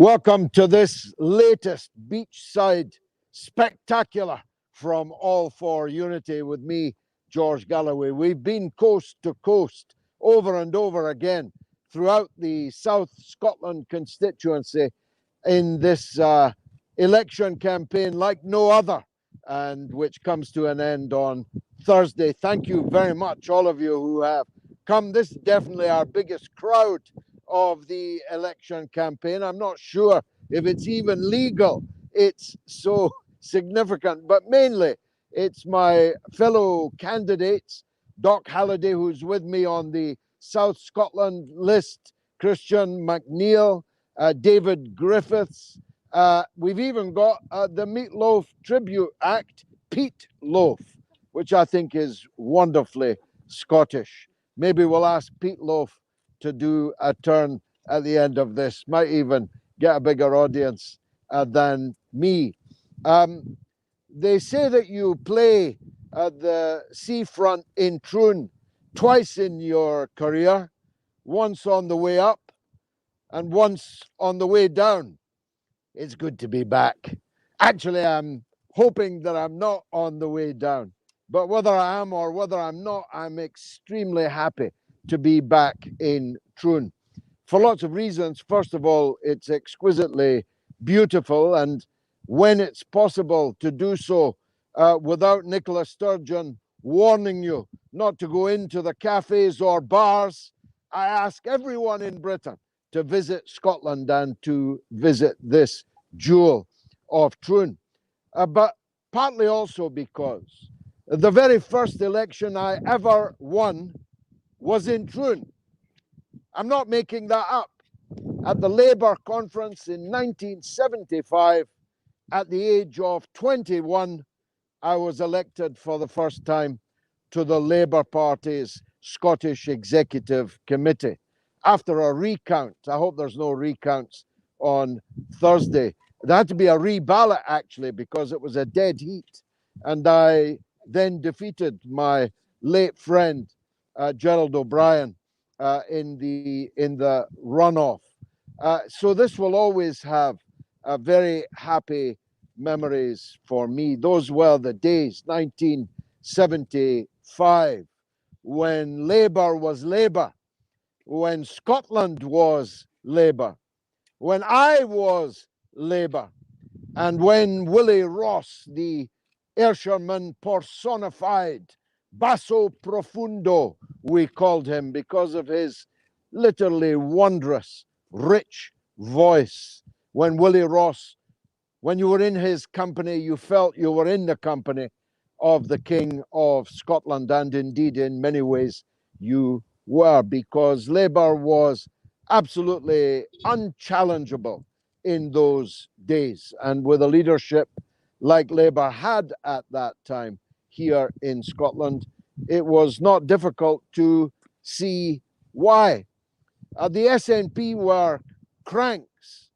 Welcome to this latest beachside spectacular from All for Unity with me, George Galloway. We've been coast to coast over and over again throughout the South Scotland constituency in this election campaign like no other, and which comes to an end on Thursday. Thank you very much, all of you who have come. This is definitely our biggest crowd of the election campaign. I'm not sure if it's even legal. It's so significant, but mainly it's my fellow candidates, Doc Halliday, who's with me on the South Scotland list, Christian McNeil, David Griffiths. We've even got the Meatloaf Tribute Act, Pete Loaf, which I think is wonderfully Scottish. Maybe we'll ask Pete Loaf to do a turn at the end of this. Might even get a bigger audience than me. They say that you play at the seafront in Troon twice in your career, once on the way up and once on the way down. It's good to be back. Actually, I'm hoping that I'm not on the way down, but whether I am or whether I'm not, I'm extremely happy to be back in Troon for lots of reasons. First of all, it's exquisitely beautiful, and when it's possible to do so without Nicola Sturgeon warning you not to go into the cafes or bars, I ask everyone in Britain to visit Scotland and to visit this jewel of Troon. But partly also because the very first election I ever won was in Troon. I'm not making that up. At the Labour conference in 1975, at the age of 21, I was elected for the first time to the Labour Party's Scottish Executive Committee. After a recount, I hope there's no recounts on Thursday. There had to be a reballot, actually, because it was a dead heat. And I then defeated my late friend, Gerald O'Brien, in the runoff. So this will always have very happy memories for me. Those were the days, 1975, when Labour was Labour, when Scotland was Labour, when I was Labour, and when Willie Ross, the Ayrshirman personified, basso profundo, we called him because of his literally wondrous, rich voice. When Willie Ross, when you were in his company, you felt you were in the company of the King of Scotland, and indeed in many ways you were, because Labour was absolutely unchallengeable in those days. And with a leadership like Labour had at that time here in Scotland, it was not difficult to see why. The SNP were cranks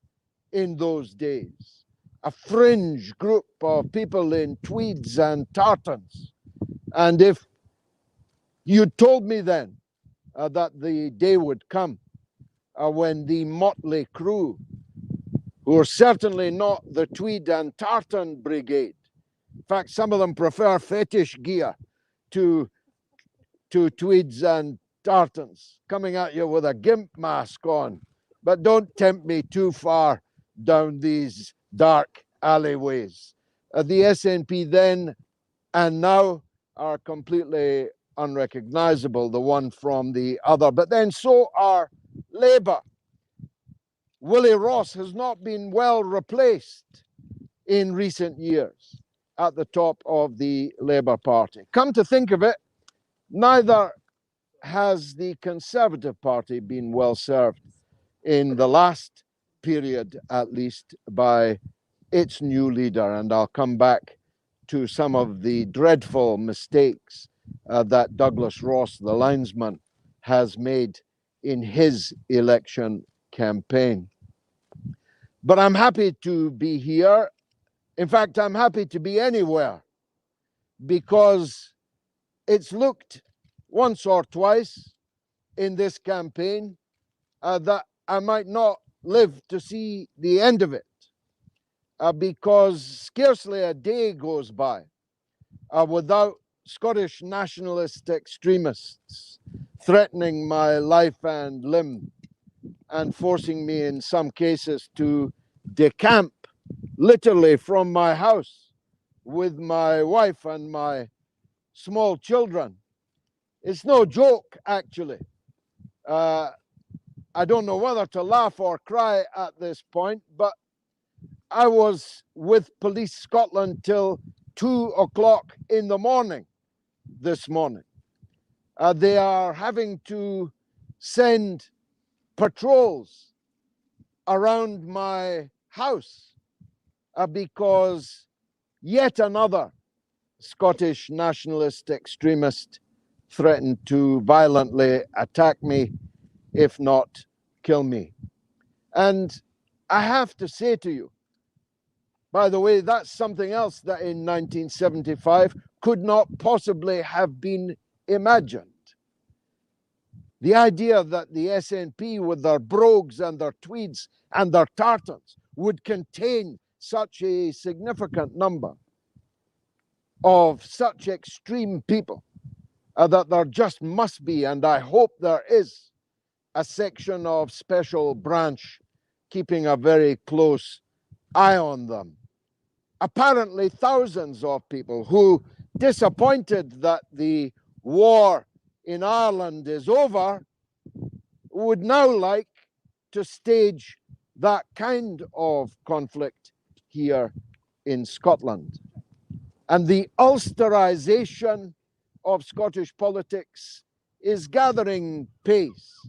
in those days, a fringe group of people in tweeds and tartans. And if you told me then that the day would come when the motley crew, who are certainly not the tweed and tartan brigade, in fact, some of them prefer fetish gear to tweeds and tartans, coming at you with a gimp mask on. But don't tempt me too far down these dark alleyways. The SNP then and now are completely unrecognizable, the one from the other. But then so are Labour. Willie Ross has not been well replaced in recent years at the top of the Labour Party. Come to think of it, neither has the Conservative Party been well served in the last period, at least, by its new leader. And I'll come back to some of the dreadful mistakes that Douglas Ross, the linesman, has made in his election campaign. But I'm happy to be here. In fact, I'm happy to be anywhere, because it's looked once or twice in this campaign that I might not live to see the end of it, because scarcely a day goes by without Scottish nationalist extremists threatening my life and limb and forcing me in some cases to decamp literally from my house with my wife and my small children. It's no joke, actually. I don't know whether to laugh or cry at this point, but I was with Police Scotland till 2 o'clock in the morning this morning. They are having to send patrols around my house because yet another Scottish nationalist extremist threatened to violently attack me, if not kill me. And I have to say to you, by the way, that's something else that in 1975 could not possibly have been imagined. The idea that the SNP with their brogues and their tweeds and their tartans would contain such a significant number of such extreme people, that there just must be, and I hope there is, a section of special branch keeping a very close eye on them. Apparently, thousands of people who, disappointed that the war in Ireland is over, would now like to stage that kind of conflict here in Scotland. And the Ulsterization of Scottish politics is gathering pace.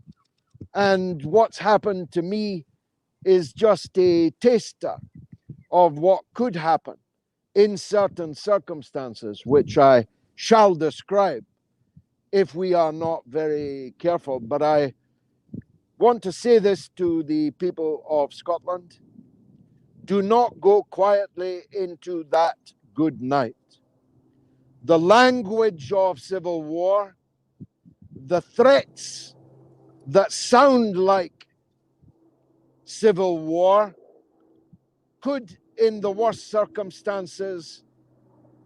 And what's happened to me is just a taster of what could happen in certain circumstances, which I shall describe if we are not very careful. But I want to say this to the people of Scotland: do not go quietly into that good night. The language of civil war, the threats that sound like civil war, could, in the worst circumstances,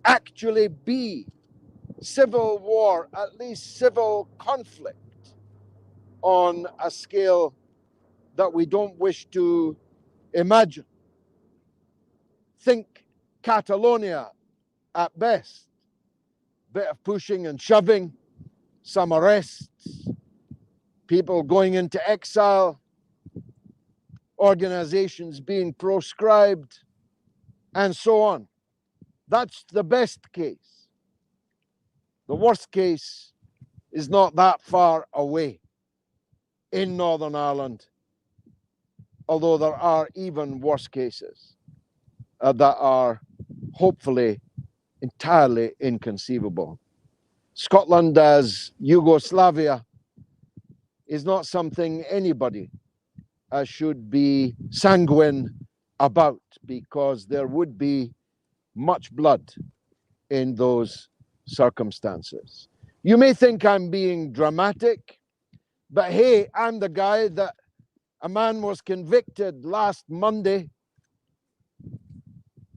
actually be civil war, at least civil conflict, on a scale that we don't wish to imagine. Think Catalonia at best. Bit of pushing and shoving, some arrests, people going into exile, organizations being proscribed, and so on. That's the best case. The worst case is not that far away in Northern Ireland, although there are even worse cases that are hopefully entirely inconceivable. Scotland as Yugoslavia is not something anybody should be sanguine about, because there would be much blood in those circumstances. You may think I'm being dramatic, but hey, I'm the guy that a man was convicted last Monday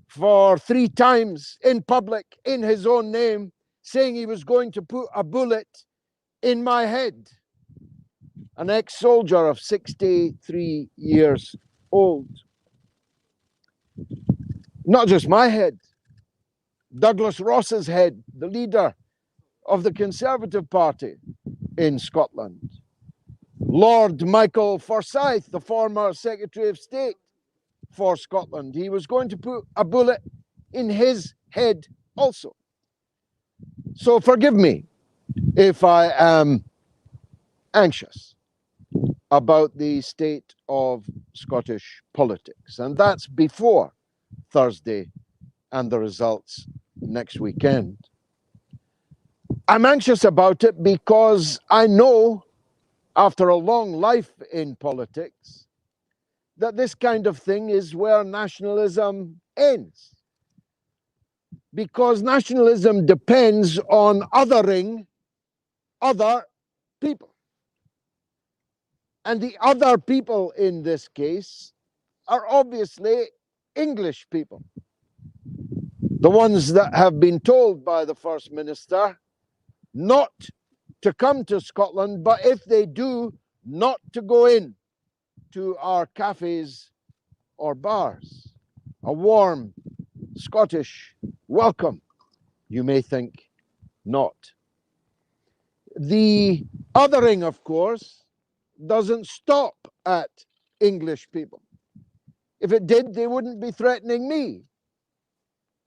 for 3 times in public, in his own name, saying he was going to put a bullet in my head. An ex-soldier of 63 years old. Not just my head, Douglas Ross's head, the leader of the Conservative Party in Scotland. Lord Michael Forsyth, the former Secretary of State for Scotland, he was going to put a bullet in his head also. So forgive me if I am anxious about the state of Scottish politics, and that's before Thursday and the results next weekend. I'm anxious about it because I know, after a long life in politics, that this kind of thing is where nationalism ends. Because nationalism depends on othering other people. And the other people in this case are obviously English people. The ones that have been told by the First Minister not to come to Scotland, but if they do, not to go in to our cafes or bars. A warm Scottish welcome. You may think not. The othering, of course, doesn't stop at English people. If it did, they wouldn't be threatening me.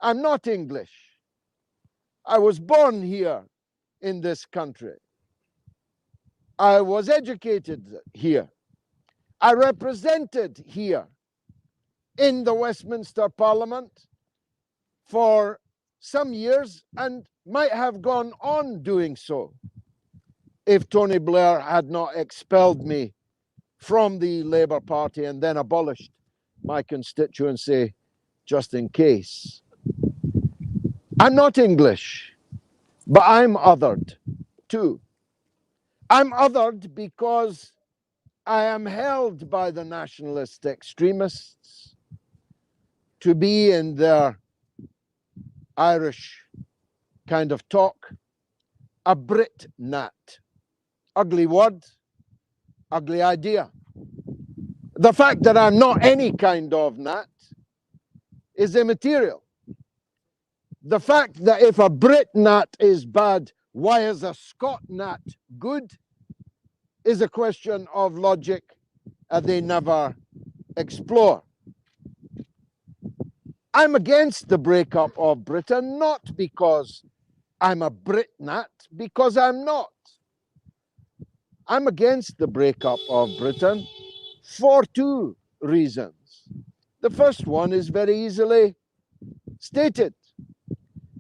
I'm not English. I was born here in this country. I was educated here. I represented here in the Westminster Parliament for some years and might have gone on doing so if Tony Blair had not expelled me from the Labour Party and then abolished my constituency just in case. I'm not English, but I'm othered too. I'm othered because I am held by the nationalist extremists to be, in their Irish kind of talk, a Brit nat. Ugly word, ugly idea. The fact that I'm not any kind of nat is immaterial. The fact that if a Brit nat is bad, why is a Scot nat good, is a question of logic they never explore. I'm against the breakup of Britain, not because I'm a Brit nat, because I'm not. I'm against the breakup of Britain for two reasons. The first one is very easily stated.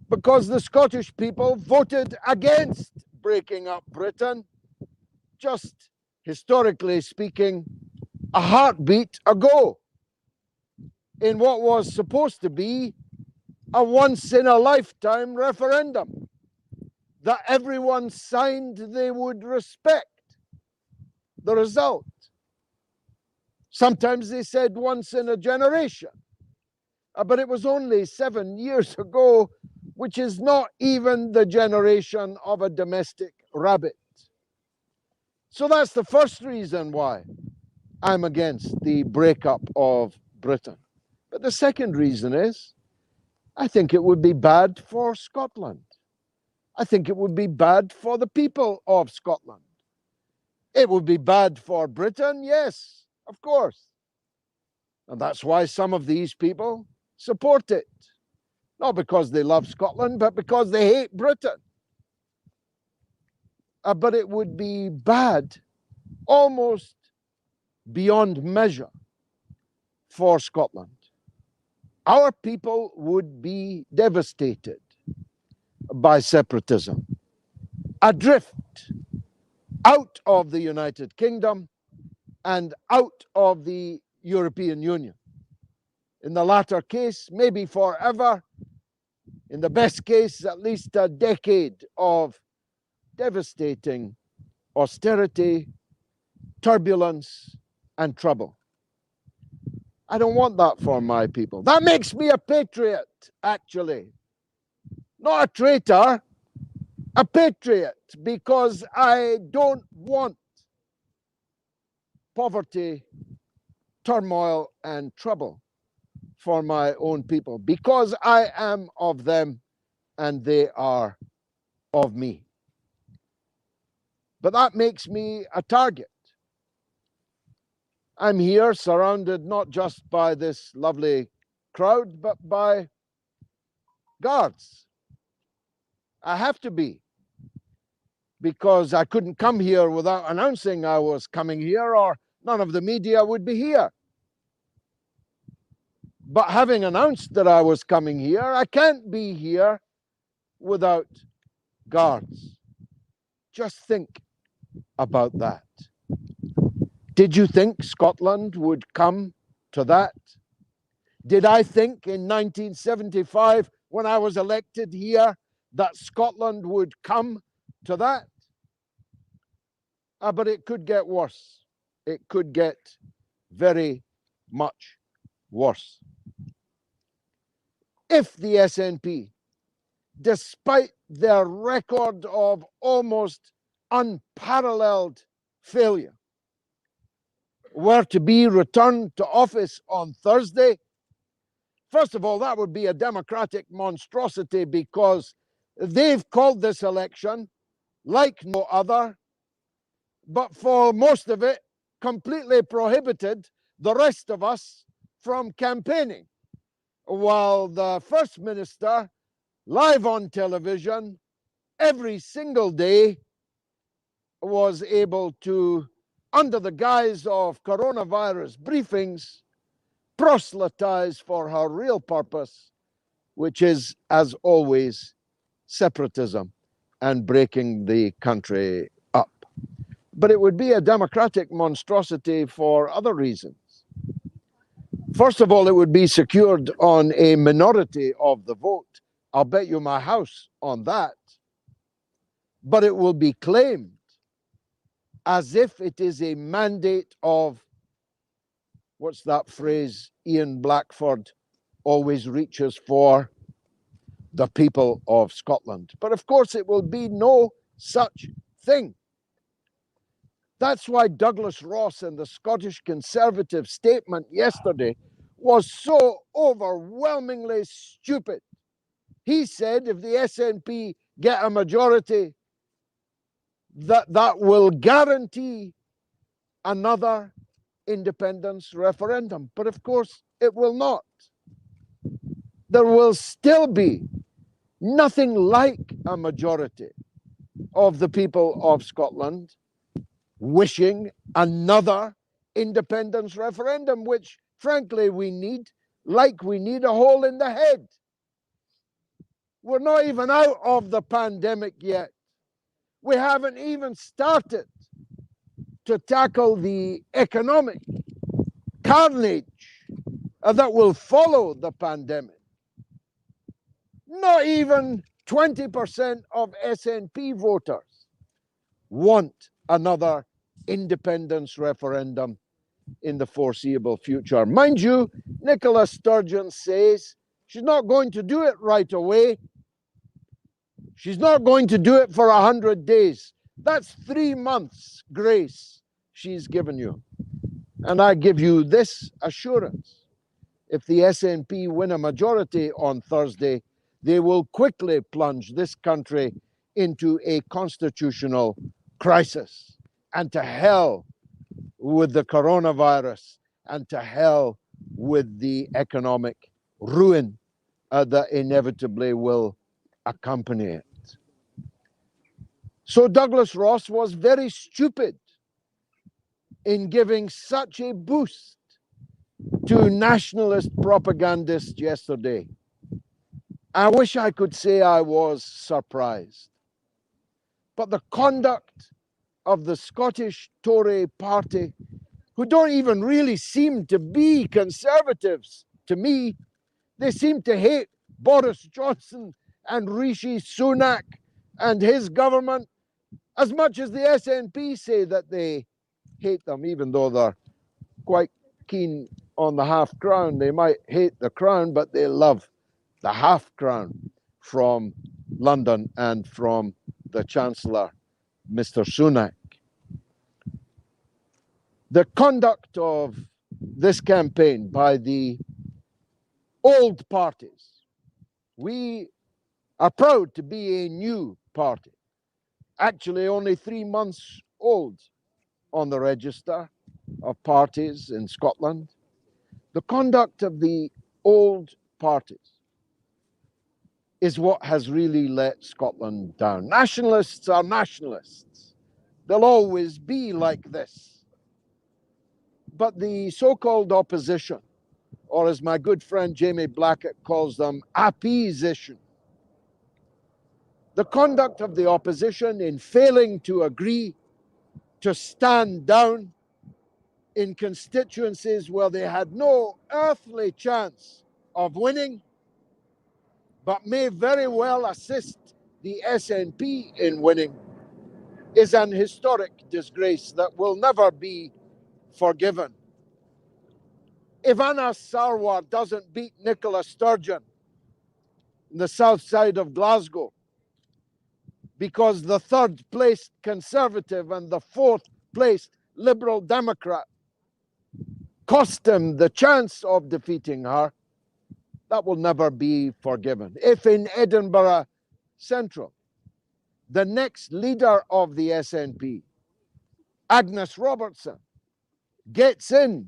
Because the Scottish people voted against breaking up Britain, just historically speaking, a heartbeat ago, in what was supposed to be a once-in-a-lifetime referendum that everyone signed they would respect the result. Sometimes they said once in a generation, but it was only 7 years ago, which is not even the generation of a domestic rabbit. So that's the first reason why I'm against the breakup of Britain. But the second reason is, I think it would be bad for Scotland. I think it would be bad for the people of Scotland. It would be bad for Britain, yes, of course. And that's why some of these people support it. Not because they love Scotland, but because they hate Britain. But it would be bad, almost beyond measure, for Scotland. Our people would be devastated by separatism, adrift out of the United Kingdom and out of the European Union. In the latter case, maybe forever. In the best case, at least a decade of devastating austerity, turbulence, and trouble. I don't want that for my people. That makes me a patriot, actually. Not a traitor, a patriot, because I don't want poverty, turmoil, and trouble for my own people, because I am of them and they are of me. But that makes me a target. I'm here surrounded not just by this lovely crowd, but by guards. I have to be, because I couldn't come here without announcing I was coming here, or none of the media would be here. But having announced that I was coming here, I can't be here without guards. Just think about that. Did you think Scotland would come to that? Did I think in 1975, when I was elected here, that Scotland would come to that? But it could get worse. it could get very much worse. If the SNP, despite their record of almost unparalleled failure, were to be returned to office on Thursday, first of all, that would be a democratic monstrosity, because they've called this election like no other, but for most of it, completely prohibited the rest of us from campaigning, while the First Minister, live on television, every single day, was able to, under the guise of coronavirus briefings, proselytize for her real purpose, which is, as always, separatism and breaking the country up. But it would be a democratic monstrosity for other reasons. First of all, it would be secured on a minority of the vote. I'll bet you my house on that. But it will be claimed as if it is a mandate of, what's that phrase Ian Blackford always reaches for? The people of Scotland. But of course, it will be no such thing. That's why Douglas Ross in the Scottish Conservative statement yesterday was so overwhelmingly stupid. He said if the SNP get a majority, that will guarantee another independence referendum. But of course, it will not. There will still be nothing like a majority of the people of Scotland wishing another independence referendum, which frankly we need, like we need a hole in the head. We're not even out of the pandemic yet. We haven't even started to tackle the economic carnage that will follow the pandemic. Not even 20% of SNP voters want another independence referendum in the foreseeable future. Mind you, Nicola Sturgeon says she's not going to do it right away. She's not going to do it for 100 days. That's 3 months grace she's given you. And I give you this assurance. If the SNP win a majority on Thursday, they will quickly plunge this country into a constitutional crisis, and to hell with the coronavirus, and to hell with the economic ruin that inevitably will accompany it. So Douglas Ross was very stupid in giving such a boost to nationalist propagandists yesterday. I wish I could say I was surprised. But the conduct of the Scottish Tory party, who don't even really seem to be conservatives to me, they seem to hate Boris Johnson and Rishi Sunak and his government as much as the SNP say that they hate them, even though they're quite keen on the half crown. They might hate the crown, but they love the half crown from London and from the Chancellor, Mr. Sunak. The conduct of this campaign by the old parties, we are proud to be a new party, actually only 3 months old on the register of parties in Scotland. The conduct of the old parties is what has really let Scotland down. Nationalists are nationalists. They'll always be like this. But the so-called opposition, or as my good friend Jamie Blackett calls them, appeasition, the conduct of the opposition in failing to agree to stand down in constituencies where they had no earthly chance of winning, but may very well assist the SNP in winning, is an historic disgrace that will never be forgiven. If Anas Sarwar doesn't beat Nicola Sturgeon in the south side of Glasgow, because the third placed Conservative and the fourth placed Liberal Democrat cost him the chance of defeating her, that will never be forgiven. If in Edinburgh Central, the next leader of the SNP, Agnes Robertson, gets in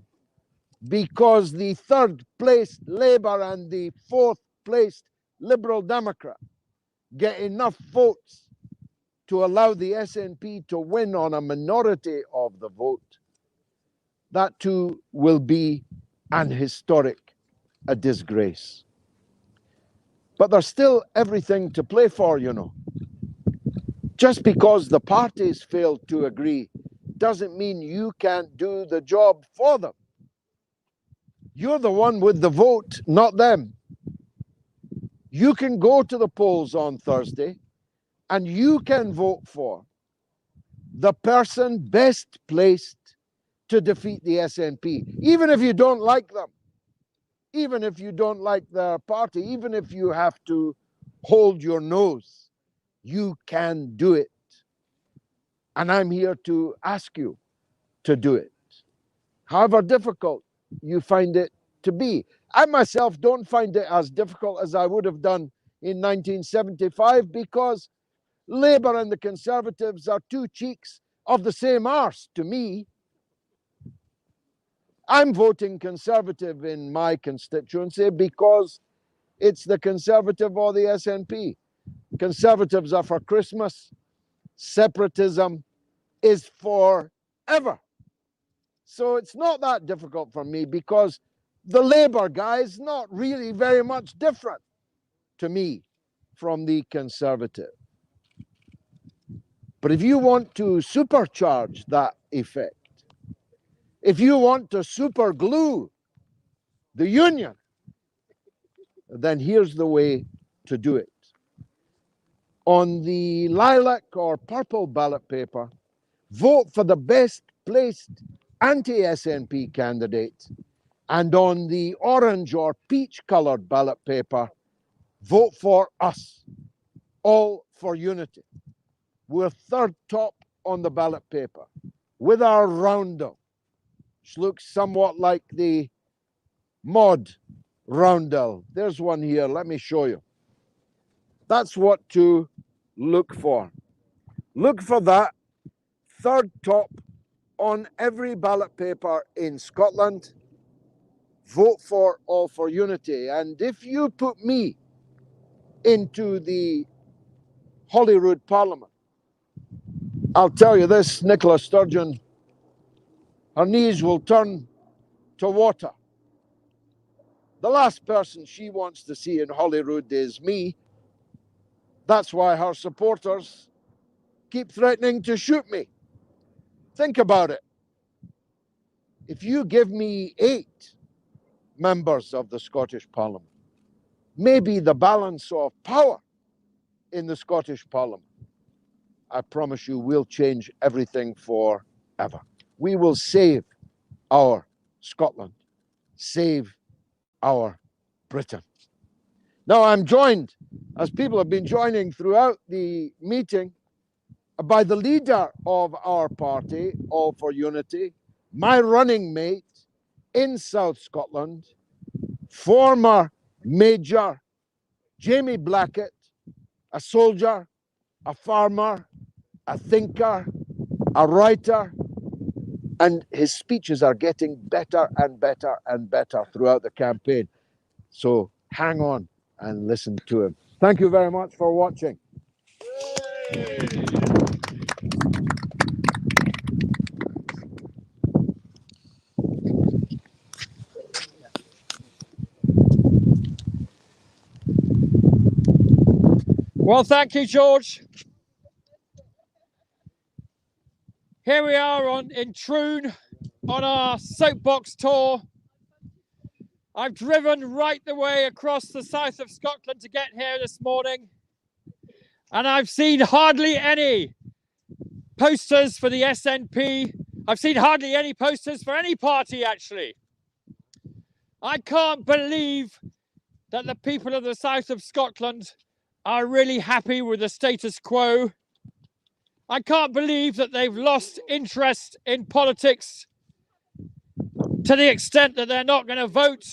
because the third placed Labour and the fourth placed Liberal Democrat get enough votes to allow the SNP to win on a minority of the vote, that too will be an historic, a disgrace. But there's still everything to play for, you know. Just because the parties failed to agree doesn't mean you can't do the job for them. You're the one with the vote, not them. You can go to the polls on Thursday and you can vote for the person best placed to defeat the SNP, even if you don't like them, even if you don't like their party, even if you have to hold your nose, you can do it. And I'm here to ask you to do it, however difficult you find it to be. I myself don't find it as difficult as I would have done in 1975, because Labour and the Conservatives are two cheeks of the same arse to me. I'm voting Conservative in my constituency because it's the Conservative or the SNP. Conservatives are for Christmas. Separatism is forever. So it's not that difficult for me, because the Labour guy is not really very much different to me from the Conservative. But if you want to supercharge that effect, if you want to super glue the union, then here's the way to do it. On the lilac or purple ballot paper, vote for the best placed anti-SNP candidate. And on the orange or peach colored ballot paper, vote for us, all for unity. We're third top on the ballot paper with our roundel, which looks somewhat like the mod roundel. There's one here, let me show you. That's what to look for. Look for that third top on every ballot paper in Scotland. Vote for All for Unity. And if you put me into the Holyrood Parliament, I'll tell you this, Nicola Sturgeon, her knees will turn to water. The last person she wants to see in Holyrood is me. That's why her supporters keep threatening to shoot me. Think about it. If you give me 8 members of the Scottish Parliament, maybe the balance of power in the Scottish Parliament, I promise you we'll change everything forever. We will save our Scotland, save our Britain. Now I'm joined, as people have been joining throughout the meeting, by the leader of our party, All for Unity, my running mate in South Scotland, former Major Jamie Blackett, a soldier, a farmer, a thinker, a writer, and his speeches are getting better and better and better throughout the campaign. So hang on and listen to him. Thank you very much for watching. Well, thank you, George. Here we are in Troon on our soapbox tour. I've driven right the way across the south of Scotland to get here this morning, and I've seen hardly any posters for the SNP I've seen hardly any posters for any party, actually. I can't believe that the people of the south of Scotland are really happy with the status quo. I can't believe that they've lost interest in politics to the extent that they're not going to vote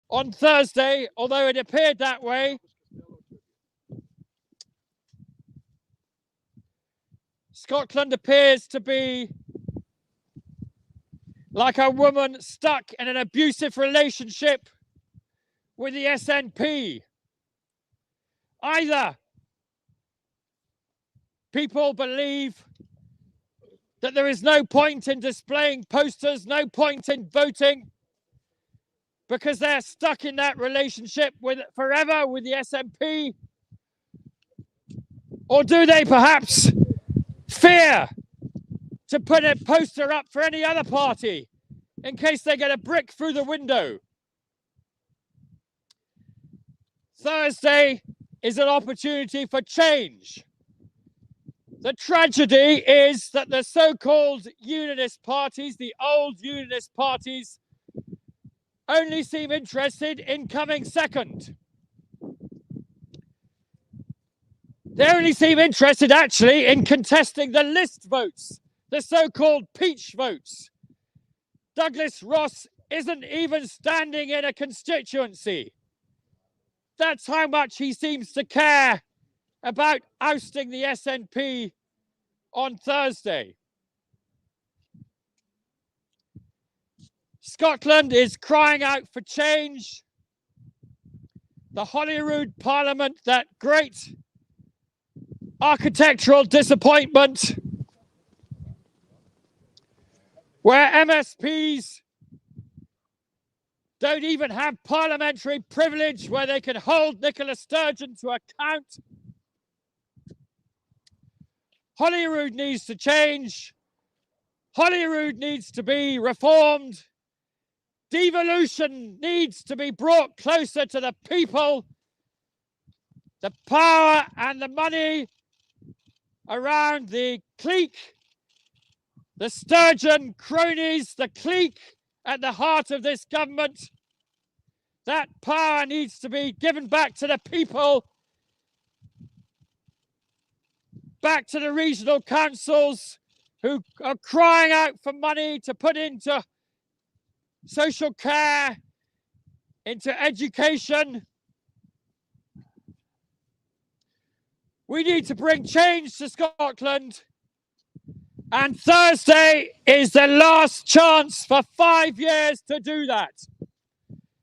on Thursday, although it appeared that way. Scotland appears to be like a woman stuck in an abusive relationship with the SNP. Either people believe that there is no point in displaying posters, no point in voting, because they're stuck in that relationship forever with the SNP? Or do they perhaps fear to put a poster up for any other party in case they get a brick through the window? Thursday is an opportunity for change. The tragedy is that the so-called unionist parties, the old unionist parties, only seem interested in coming second. They only seem interested, actually, in contesting the list votes, the so-called peach votes. Douglas Ross isn't even standing in a constituency. That's how much he seems to care about ousting the SNP on Thursday. Scotland is crying out for change. The Holyrood Parliament, that great architectural disappointment where MSPs don't even have parliamentary privilege, where they can hold Nicola Sturgeon to account. Holyrood needs to change. Holyrood needs to be reformed. Devolution needs to be brought closer to the people. The power and the money around the clique, the Sturgeon cronies, the clique at the heart of this government, that power needs to be given back to the people, back to the regional councils who are crying out for money to put into social care, into education. We need to bring change to Scotland, and Thursday is the last chance for 5 years to do that.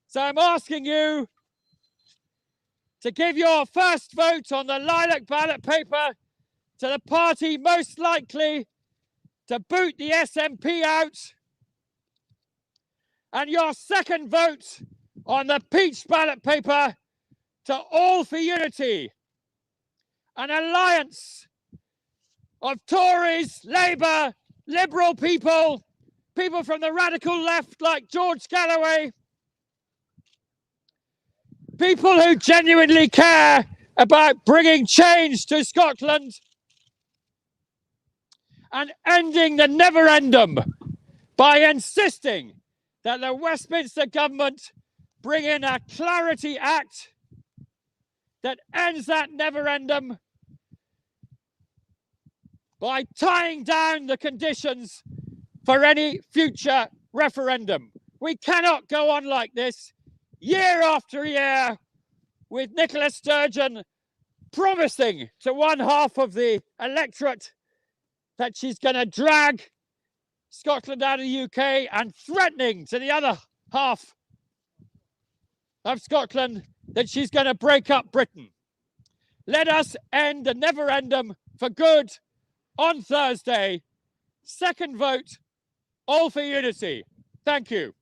So I'm asking you to give your first vote on the lilac ballot paper to the party most likely to boot the SNP out, and your second vote on the peach ballot paper to All for Unity, an alliance of Tories, Labour, Liberal people, people from the radical left like George Galloway, people who genuinely care about bringing change to Scotland and ending the never-endum by insisting that the Westminster government bring in a Clarity Act that ends that never-endum by tying down the conditions for any future referendum. We cannot go on like this year after year with Nicola Sturgeon promising to one half of the electorate that she's going to drag Scotland out of the UK and threatening to the other half of Scotland that she's going to break up Britain. Let us end the never-endum for good on Thursday. Second vote, All for Unity. Thank you.